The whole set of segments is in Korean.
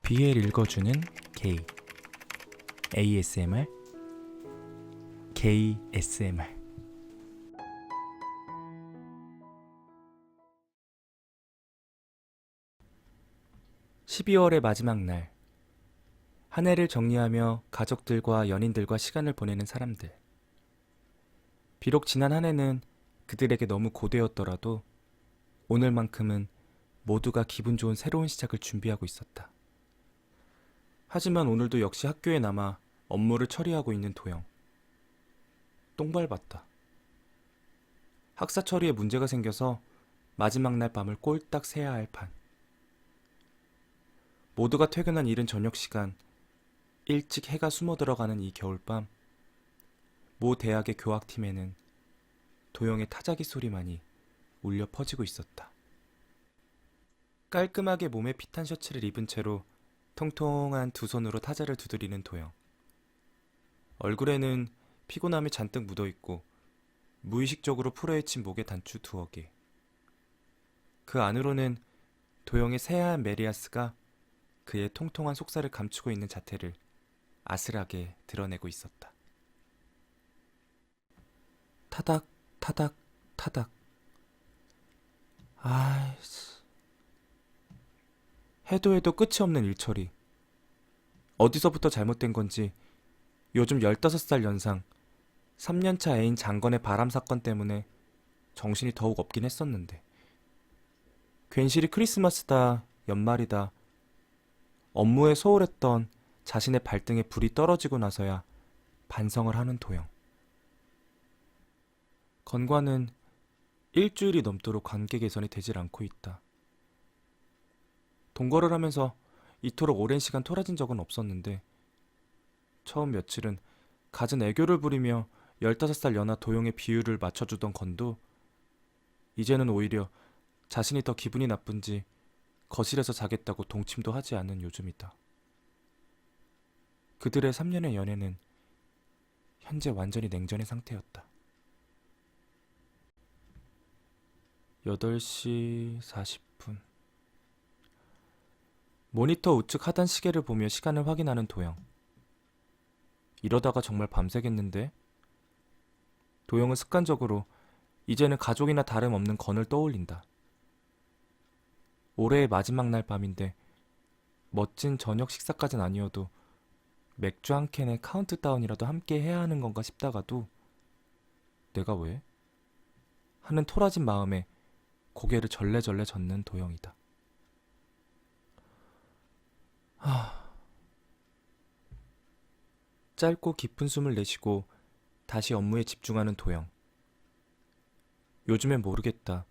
BL 읽어주는 게이 ASMR 게이 SMR 12월의 마지막 날, 한 해를 정리하며 가족들과 연인들과 시간을 보내는 사람들. 비록 지난 한 해는 그들에게 너무 고되었더라도 오늘만큼은 모두가 기분 좋은 새로운 시작을 준비하고 있었다. 하지만 오늘도 역시 학교에 남아 업무를 처리하고 있는 도영. 똥밟았다. 학사 처리에 문제가 생겨서 마지막 날 밤을 꼴딱 새야 할 판. 모두가 퇴근한 이른 저녁 시간, 일찍 해가 숨어 들어가는 이 겨울밤, 모 대학의 교학팀에는 도영의 타자기 소리만이 울려 퍼지고 있었다. 깔끔하게 몸에 핏한 셔츠를 입은 채로 통통한 두 손으로 타자를 두드리는 도영. 얼굴에는 피곤함이 잔뜩 묻어있고 무의식적으로 풀어헤친 목의 단추 두어 개. 그 안으로는 도영의 새하얀 메리아스가 그의 통통한 속살을 감추고 있는 자태를 아슬하게 드러내고 있었다. 타닥, 타닥, 타닥. 아이씨. 해도 해도 끝이 없는 일처리. 어디서부터 잘못된 건지 요즘 15살 연상, 3년차 애인 장건의 바람 사건 때문에 정신이 더욱 없긴 했었는데. 괜시리 크리스마스다, 연말이다. 업무에 소홀했던 자신의 발등에 불이 떨어지고 나서야 반성을 하는 도영. 건과는 일주일이 넘도록 관계 개선이 되질 않고 있다. 동거를 하면서 이토록 오랜 시간 토라진 적은 없었는데 처음 며칠은 갖은 애교를 부리며 15살 연하 도영의 비율을 맞춰주던 건도 이제는 오히려 자신이 더 기분이 나쁜지 거실에서 자겠다고 동침도 하지 않는 요즘이다. 그들의 3년의 연애는 현재 완전히 냉전의 상태였다. 8시 40분. 모니터 우측 하단 시계를 보며 시간을 확인하는 도영. 이러다가 정말 밤새겠는데? 도영은 습관적으로 이제는 가족이나 다름없는 건을 떠올린다. 올해의 마지막 날 밤인데 멋진 저녁 식사까진 아니어도 맥주 한 캔에 카운트다운이라도 함께 해야 하는 건가 싶다가도 내가 왜? 하는 토라진 마음에 고개를 절레절레 젓는 도영이다. 짧고 깊은 숨을 내쉬고 다시 업무에 집중하는 도영. 요즘엔 모르겠다.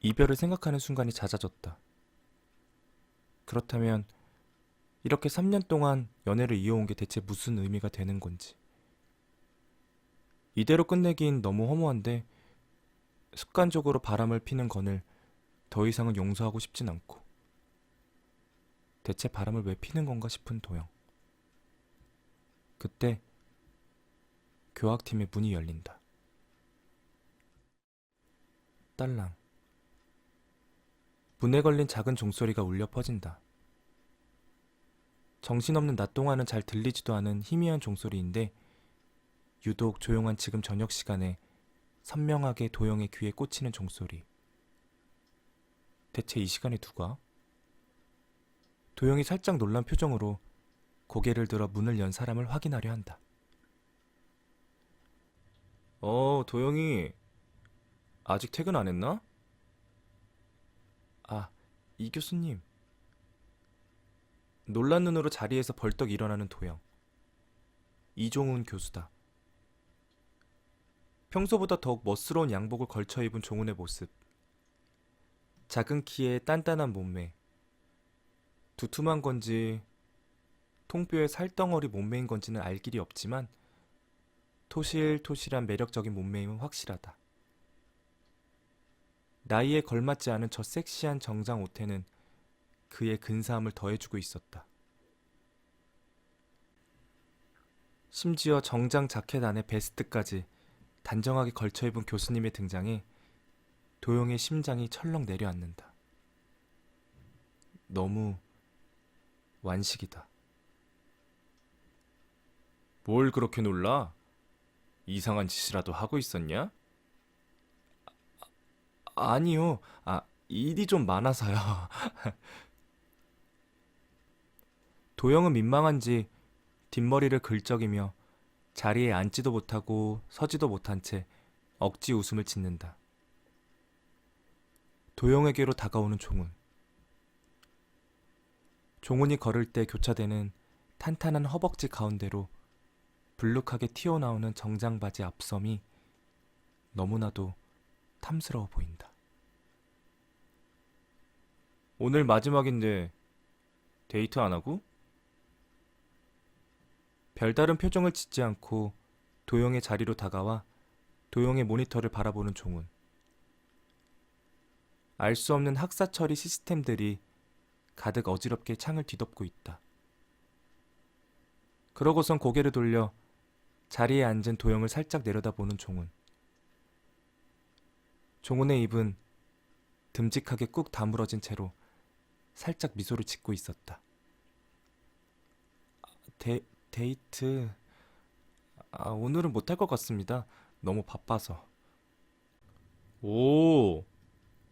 이별을 생각하는 순간이 잦아졌다. 그렇다면 이렇게 3년 동안 연애를 이어온 게 대체 무슨 의미가 되는 건지. 이대로 끝내긴 너무 허무한데 습관적으로 바람을 피는 건을 더 이상은 용서하고 싶진 않고. 대체 바람을 왜 피는 건가 싶은 도영. 그때 교학팀의 문이 열린다. 딸랑. 문에 걸린 작은 종소리가 울려 퍼진다. 정신없는 낮 동안은 잘 들리지도 않은 희미한 종소리인데 유독 조용한 지금 저녁 시간에 선명하게 도영의 귀에 꽂히는 종소리. 대체 이 시간에 누가? 도영이 살짝 놀란 표정으로 고개를 들어 문을 연 사람을 확인하려 한다. 도영이 아직 퇴근 안 했나? 아, 이 교수님. 놀란 눈으로 자리에서 벌떡 일어나는 도영. 이종훈 교수다. 평소보다 더욱 멋스러운 양복을 걸쳐 입은 종훈의 모습. 작은 키에 단단한 몸매. 두툼한 건지 통뼈의 살덩어리 몸매인 건지는 알 길이 없지만 토실토실한 매력적인 몸매임은 확실하다. 나이에 걸맞지 않은 저 섹시한 정장 옷에는 그의 근사함을 더해주고 있었다. 심지어 정장 자켓 안에 베스트까지 단정하게 걸쳐 입은 교수님의 등장에 도영의 심장이 철렁 내려앉는다. 너무 완식이다. 뭘 그렇게 놀라? 이상한 짓이라도 하고 있었냐? 아니요. 일이 좀 많아서요. 도영은 민망한지 뒷머리를 긁적이며 자리에 앉지도 못하고 서지도 못한 채 억지 웃음을 짓는다. 도영에게로 다가오는 종훈. 종훈이 걸을 때 교차되는 탄탄한 허벅지 가운데로 불룩하게 튀어나오는 정장 바지 앞섬이 너무나도 탐스러워 보인다. 오늘 마지막인데 데이트 안 하고? 별다른 표정을 짓지 않고 도영의 자리로 다가와 도영의 모니터를 바라보는 종훈. 알 수 없는 학사 처리 시스템들이 가득 어지럽게 창을 뒤덮고 있다. 그러고선 고개를 돌려 자리에 앉은 도영을 살짝 내려다보는 종훈. 종훈의 입은 듬직하게 꾹 다물어진 채로 살짝 미소를 짓고 있었다. 데이트... 오늘은 못할 것 같습니다. 너무 바빠서. 오,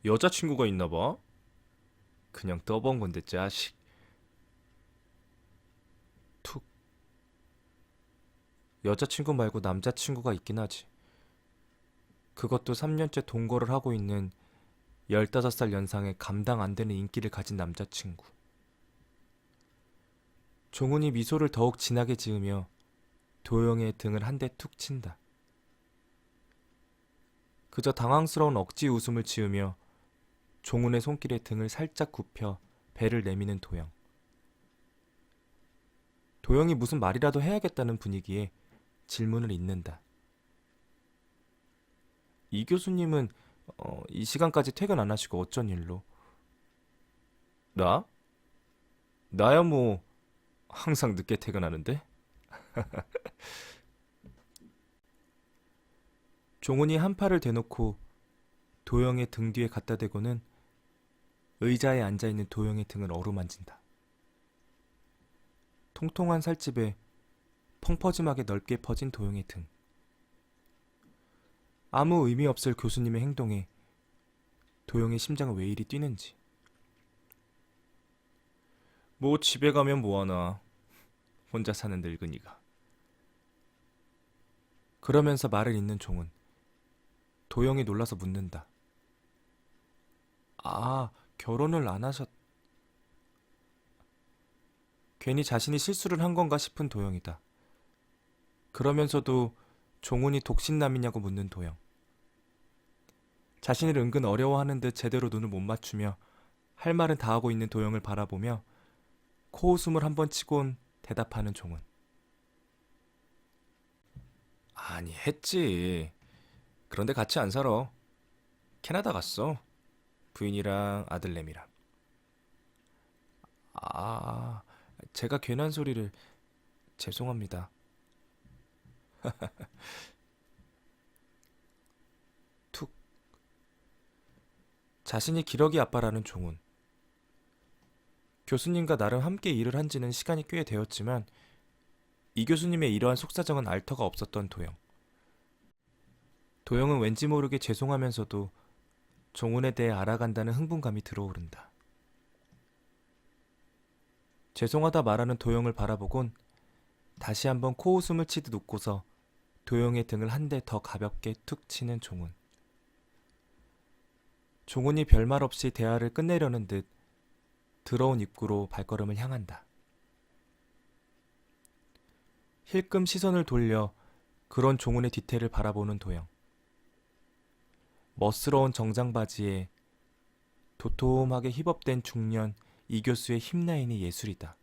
여자친구가 있나 봐? 그냥 떠본 건데 자식. 툭. 여자친구 말고 남자친구가 있긴 하지. 그것도 3년째 동거를 하고 있는 15살 연상의 감당 안 되는 인기를 가진 남자친구. 종훈이 미소를 더욱 진하게 지으며 도영의 등을 한 대 툭 친다. 그저 당황스러운 억지 웃음을 지으며 종훈의 손길에 등을 살짝 굽혀 배를 내미는 도영. 도영이 무슨 말이라도 해야겠다는 분위기에 질문을 잇는다. 이 교수님은 이 시간까지 퇴근 안 하시고 어쩐 일로? 나? 나야 뭐 항상 늦게 퇴근하는데? 종훈이 한 팔을 대놓고 도영의 등 뒤에 갖다 대고는 의자에 앉아있는 도영의 등을 어루만진다. 통통한 살집에 펑퍼짐하게 넓게 퍼진 도영의 등. 아무 의미 없을 교수님의 행동에 도영의 심장은 왜 이리 뛰는지. 뭐 집에 가면 뭐하나. 혼자 사는 늙은이가. 그러면서 말을 잇는 종은 도영이 놀라서 묻는다. 결혼을 안 하셨... 괜히 자신이 실수를 한 건가 싶은 도영이다. 그러면서도 종훈이 독신남이냐고 묻는 도영. 자신을 은근 어려워하는 듯 제대로 눈을 못 맞추며 할 말은 다 하고 있는 도영을 바라보며 코웃음을 한번 치곤 대답하는 종훈. 아니, 했지. 그런데 같이 안 살아. 캐나다 갔어. 부인이랑 아들내미랑. 제가 괜한 소리를... 죄송합니다. 툭. 자신이 기러기 아빠라는 종훈. 교수님과 나름 함께 일을 한 지는 시간이 꽤 되었지만 이 교수님의 이러한 속사정은 알 터가 없었던 도영. 도영은 왠지 모르게 죄송하면서도 종훈에 대해 알아간다는 흥분감이 들어오른다. 죄송하다 말하는 도영을 바라보곤 다시 한번 코웃음을 치듯 웃고서 도영의 등을 한 대 더 가볍게 툭 치는 종훈. 종훈이 별말 없이 대화를 끝내려는 듯 더러운 입구로 발걸음을 향한다. 힐끔 시선을 돌려 그런 종훈의 뒤태를 바라보는 도영. 멋스러운 정장 바지에 도톰하게 힙업된 중년 이 교수의 힙라인이 예술이다.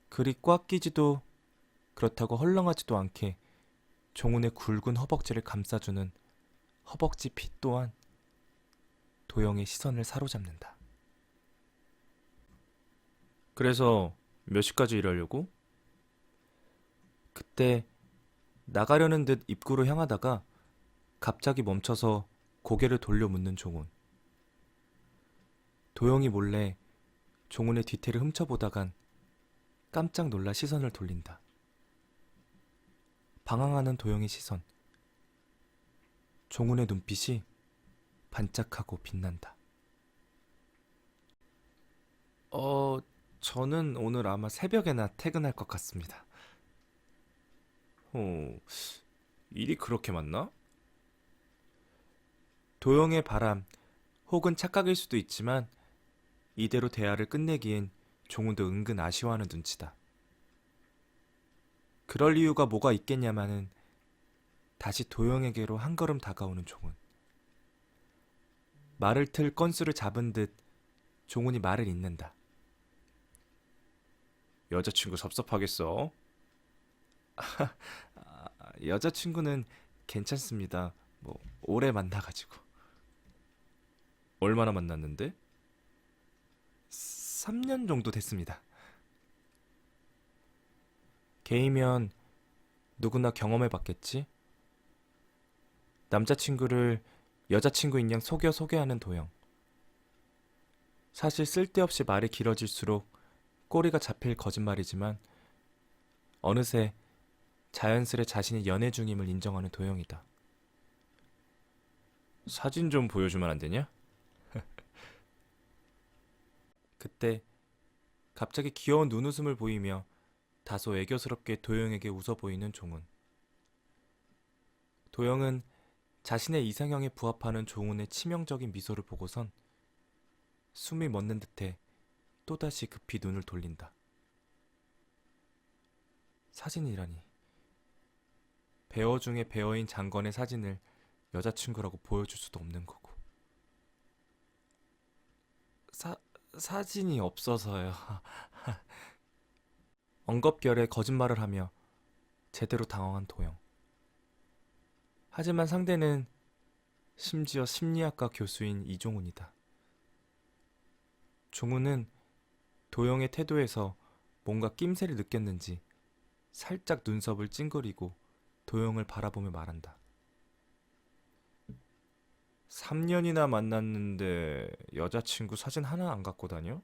그리 꽉 끼지도 그렇다고 헐렁하지도 않게 종훈의 굵은 허벅지를 감싸주는 허벅지 핏 또한 도영의 시선을 사로잡는다. 그래서 몇 시까지 일하려고? 그때 나가려는 듯 입구로 향하다가 갑자기 멈춰서 고개를 돌려 묻는 종훈. 도영이 몰래 종훈의 뒤태를 훔쳐보다간 깜짝 놀라 시선을 돌린다. 방황하는 도영의 시선. 종훈의 눈빛이 반짝하고 빛난다. 저는 오늘 아마 새벽에나 퇴근할 것 같습니다. 어, 일이 그렇게 많나? 도영의 바람 혹은 착각일 수도 있지만 이대로 대화를 끝내기엔 종훈도 은근 아쉬워하는 눈치다. 그럴 이유가 뭐가 있겠냐마는 다시 도영에게로 한 걸음 다가오는 종훈. 말을 틀 건수를 잡은 듯 종훈이 말을 잇는다. 여자친구 섭섭하겠어? 여자친구는 괜찮습니다. 뭐 오래 만나가지고. 얼마나 만났는데? 3년 정도 됐습니다. 게이면 누구나 경험해봤겠지? 남자친구를 여자친구인 양 속여 소개하는 도영. 사실 쓸데없이 말이 길어질수록 꼬리가 잡힐 거짓말이지만 어느새 자연스레 자신이 연애 중임을 인정하는 도영이다. 사진 좀 보여주면 안 되냐? 그때 갑자기 귀여운 눈웃음을 보이며 다소 애교스럽게 도영에게 웃어 보이는 종훈. 도영은 자신의 이상형에 부합하는 종훈의 치명적인 미소를 보고선 숨이 멎는 듯해 또다시 급히 눈을 돌린다. 사진이라니. 배어 중에 배어인 장건의 사진을 여자친구라고 보여줄 수도 없는 거고. 사진이 없어서요. 엉겁결에 거짓말을 하며 제대로 당황한 도영. 하지만 상대는 심지어 심리학과 교수인 이종훈이다. 종훈은 도영의 태도에서 뭔가 낌새를 느꼈는지 살짝 눈썹을 찡그리고 도영을 바라보며 말한다. 3년이나 만났는데 여자친구 사진 하나 안 갖고 다녀?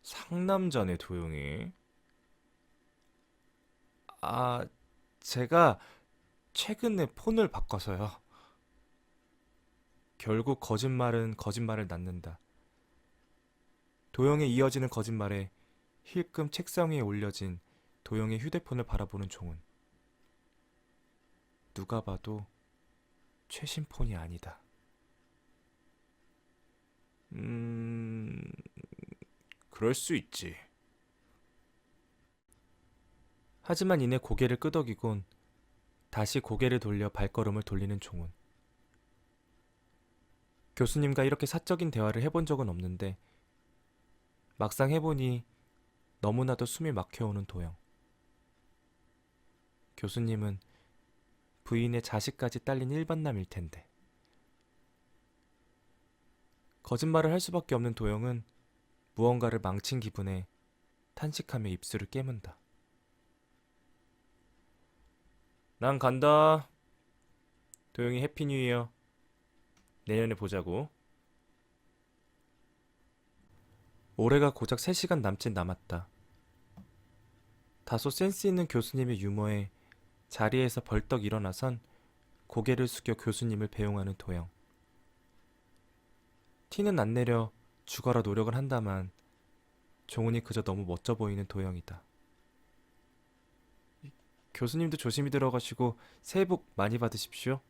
상남자네, 도영이. 아, 제가 최근에 폰을 바꿔서요. 결국 거짓말은 거짓말을 낳는다. 도영에 이어지는 거짓말에 힐끔 책상 위에 올려진 도영의 휴대폰을 바라보는 종훈. 누가 봐도 최신 폰이 아니다. 그럴 수 있지. 하지만 이내 고개를 끄덕이곤 다시 고개를 돌려 발걸음을 돌리는 종훈. 교수님과 이렇게 사적인 대화를 해본 적은 없는데 막상 해보니 너무나도 숨이 막혀오는 도영. 교수님은 부인의 자식까지 딸린 일반남일 텐데. 거짓말을 할 수밖에 없는 도영은 무언가를 망친 기분에 탄식하며 입술을 깨문다. 난 간다. 도영이 해피 뉴 이어. 내년에 보자고. 올해가 고작 3시간 남짓 남았다. 다소 센스 있는 교수님의 유머에 자리에서 벌떡 일어나선 고개를 숙여 교수님을 배웅하는 도영. 티는 안 내려 죽어라 노력을 한다만 종훈이 그저 너무 멋져 보이는 도영이다. 교수님도 조심히 들어가시고 새해 복 많이 받으십시오.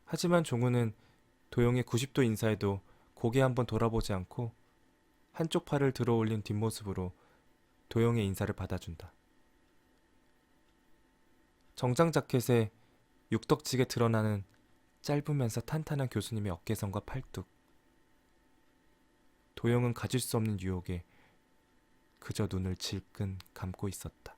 하지만 종훈은 도영의 90도 인사에도 고개 한번 돌아보지 않고 한쪽 팔을 들어 올린 뒷모습으로 도영의 인사를 받아준다. 정장 자켓에 육덕지게 드러나는 짧으면서 탄탄한 교수님의 어깨선과 팔뚝. 도영은 가질 수 없는 유혹에 그저 눈을 질끈 감고 있었다.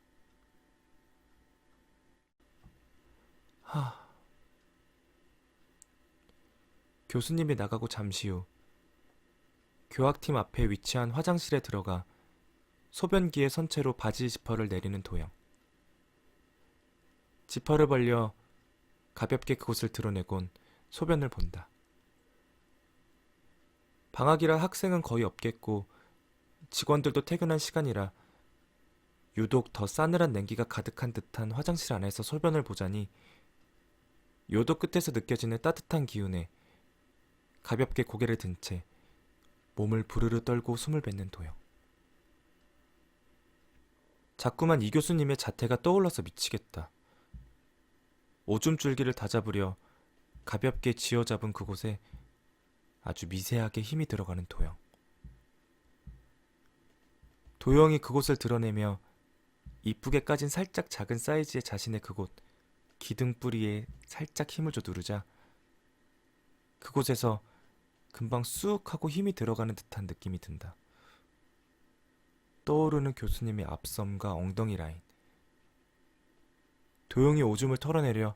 교수님이 나가고 잠시 후 교학팀 앞에 위치한 화장실에 들어가 소변기에 선체로 바지 지퍼를 내리는 도영. 지퍼를 벌려 가볍게 그곳을 드러내곤 소변을 본다. 방학이라 학생은 거의 없겠고 직원들도 퇴근한 시간이라 유독 더 싸늘한 냉기가 가득한 듯한 화장실 안에서 소변을 보자니 요도 끝에서 느껴지는 따뜻한 기운에 가볍게 고개를 든 채 몸을 부르르 떨고 숨을 뱉는 도영. 자꾸만 이 교수님의 자태가 떠올라서 미치겠다. 오줌 줄기를 다잡으려 가볍게 쥐어잡은 그곳에 아주 미세하게 힘이 들어가는 도영. 도영이 그곳을 드러내며 이쁘게 까진 살짝 작은 사이즈의 자신의 그곳 기둥뿌리에 살짝 힘을 줘 누르자 그곳에서 금방 쑥 하고 힘이 들어가는 듯한 느낌이 든다. 떠오르는 교수님의 앞섬과 엉덩이 라인. 도영이 오줌을 털어내려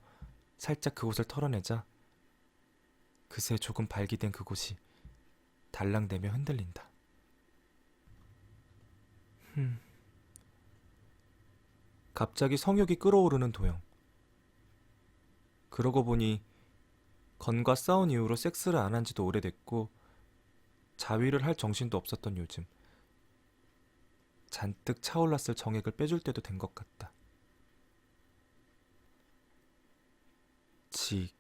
살짝 그곳을 털어내자 그새 조금 발기된 그곳이 달랑대며 흔들린다. 갑자기 성욕이 끓어오르는 도영. 그러고 보니 건과 싸운 이후로 섹스를 안 한 지도 오래됐고 자위를 할 정신도 없었던 요즘 잔뜩 차올랐을 정액을 빼줄 때도 된 것 같다. 직.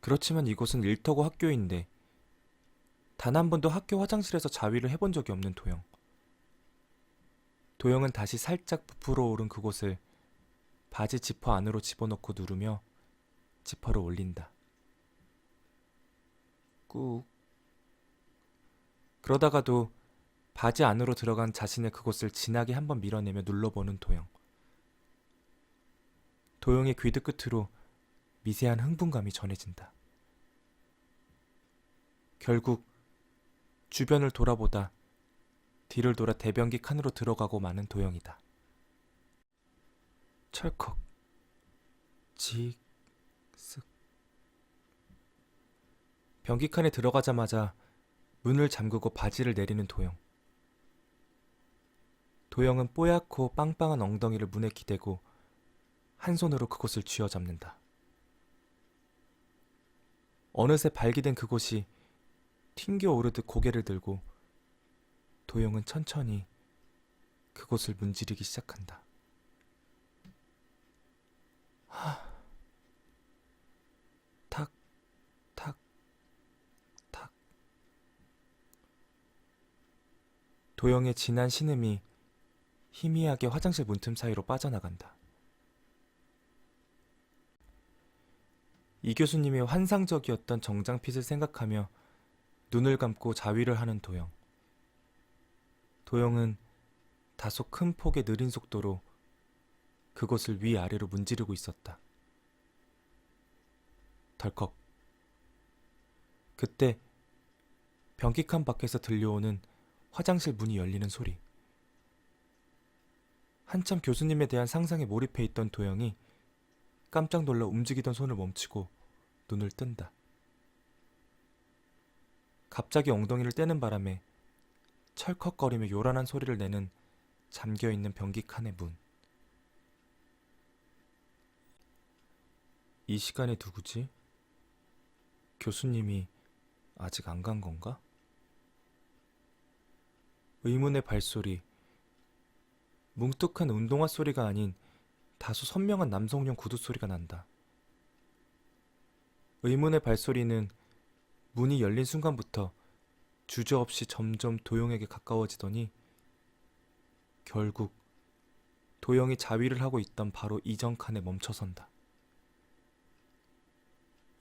그렇지만 이곳은 일터고 학교인데 단 한 번도 학교 화장실에서 자위를 해본 적이 없는 도영. 도영은 다시 살짝 부풀어 오른 그곳을 바지 지퍼 안으로 집어넣고 누르며 지퍼를 올린다. 꾹. 그러다가도 바지 안으로 들어간 자신의 그곳을 진하게 한번 밀어내며 눌러보는 도영. 도영의 귀드 끝으로 미세한 흥분감이 전해진다. 결국 주변을 돌아보다 뒤를 돌아 대변기 칸으로 들어가고 마는 도영이다. 철컥. 직. 쓱. 변기 칸에 들어가자마자 문을 잠그고 바지를 내리는 도영. 도영은 뽀얗고 빵빵한 엉덩이를 문에 기대고 한 손으로 그곳을 쥐어잡는다. 어느새 발기된 그곳이 튕겨오르듯 고개를 들고 도영은 천천히 그곳을 문지르기 시작한다. 탁, 탁, 탁. 도영의 진한 신음이 희미하게 화장실 문틈 사이로 빠져나간다. 이 교수님의 환상적이었던 정장핏을 생각하며 눈을 감고 자위를 하는 도영. 도영은 다소 큰 폭의 느린 속도로 그곳을 위아래로 문지르고 있었다. 덜컥. 그때 변기칸 밖에서 들려오는 화장실 문이 열리는 소리. 한참 교수님에 대한 상상에 몰입해 있던 도영이 깜짝 놀라 움직이던 손을 멈추고 눈을 뜬다. 갑자기 엉덩이를 떼는 바람에 철컥거리며 요란한 소리를 내는 잠겨있는 변기칸의 문. 이 시간에 누구지? 교수님이 아직 안 간 건가? 의문의 발소리. 뭉뚝한 운동화 소리가 아닌 다소 선명한 남성용 구두 소리가 난다. 의문의 발소리는 문이 열린 순간부터 주저없이 점점 도영에게 가까워지더니 결국 도영이 자위를 하고 있던 바로 이전 칸에 멈춰선다.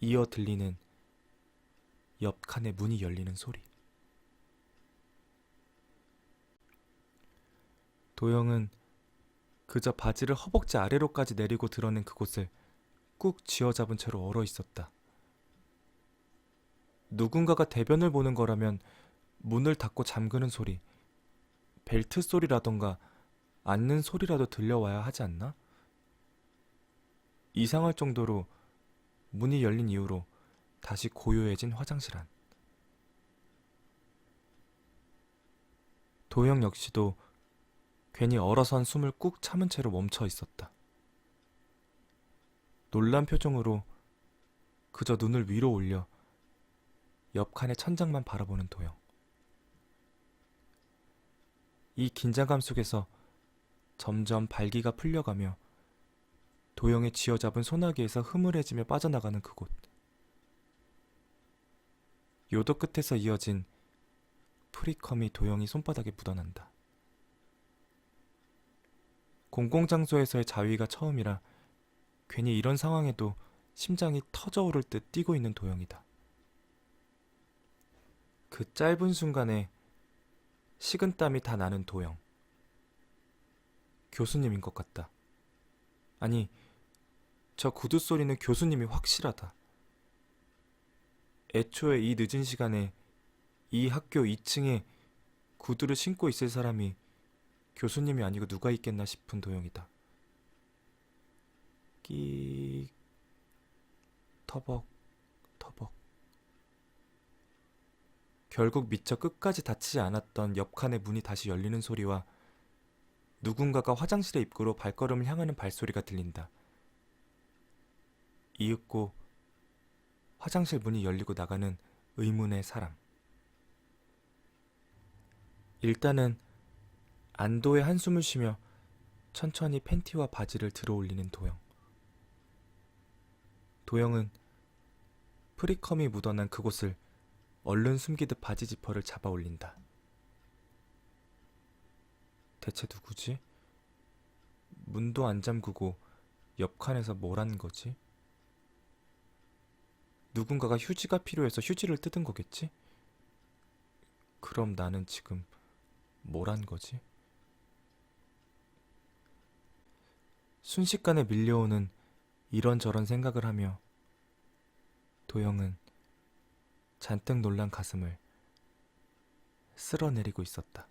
이어 들리는 옆 칸의 문이 열리는 소리. 도영은 그저 바지를 허벅지 아래로까지 내리고 드러낸 그곳을 꾹 쥐어잡은 채로 얼어 있었다. 누군가가 대변을 보는 거라면 문을 닫고 잠그는 소리, 벨트 소리라던가 앉는 소리라도 들려와야 하지 않나? 이상할 정도로 문이 열린 이후로 다시 고요해진 화장실 안. 도영 역시도 괜히 얼어선 숨을 꾹 참은 채로 멈춰 있었다. 놀란 표정으로 그저 눈을 위로 올려 옆 칸의 천장만 바라보는 도영. 이 긴장감 속에서 점점 발기가 풀려가며 도영의 쥐어잡은 소나기에서 흐물해지며 빠져나가는 그곳. 요도 끝에서 이어진 프리컴이 도영이 손바닥에 묻어난다. 공공장소에서의 자위가 처음이라 괜히 이런 상황에도 심장이 터져 오를 듯 뛰고 있는 도영이다. 그 짧은 순간에 식은땀이 다 나는 도영. 교수님인 것 같다. 아니, 저 구두 소리는 교수님이 확실하다. 애초에 이 늦은 시간에 이 학교 2층에 구두를 신고 있을 사람이 교수님이 아니고 누가 있겠나 싶은 도영이다. 끼... 터벅, 터벅. 결국 미처 끝까지 닫히지 않았던 옆 칸의 문이 다시 열리는 소리와 누군가가 화장실의 입구로 발걸음을 향하는 발소리가 들린다. 이윽고 화장실 문이 열리고 나가는 의문의 사람. 일단은 안도의 한숨을 쉬며 천천히 팬티와 바지를 들어올리는 도영. 도영은 프리컴이 묻어난 그곳을 얼른 숨기듯 바지 지퍼를 잡아 올린다. 대체 누구지? 문도 안 잠그고 옆 칸에서 뭘 한 거지? 누군가가 휴지가 필요해서 휴지를 뜯은 거겠지? 그럼 나는 지금 뭘 한 거지? 순식간에 밀려오는 이런저런 생각을 하며 도영은 잔뜩 놀란 가슴을 쓸어내리고 있었다.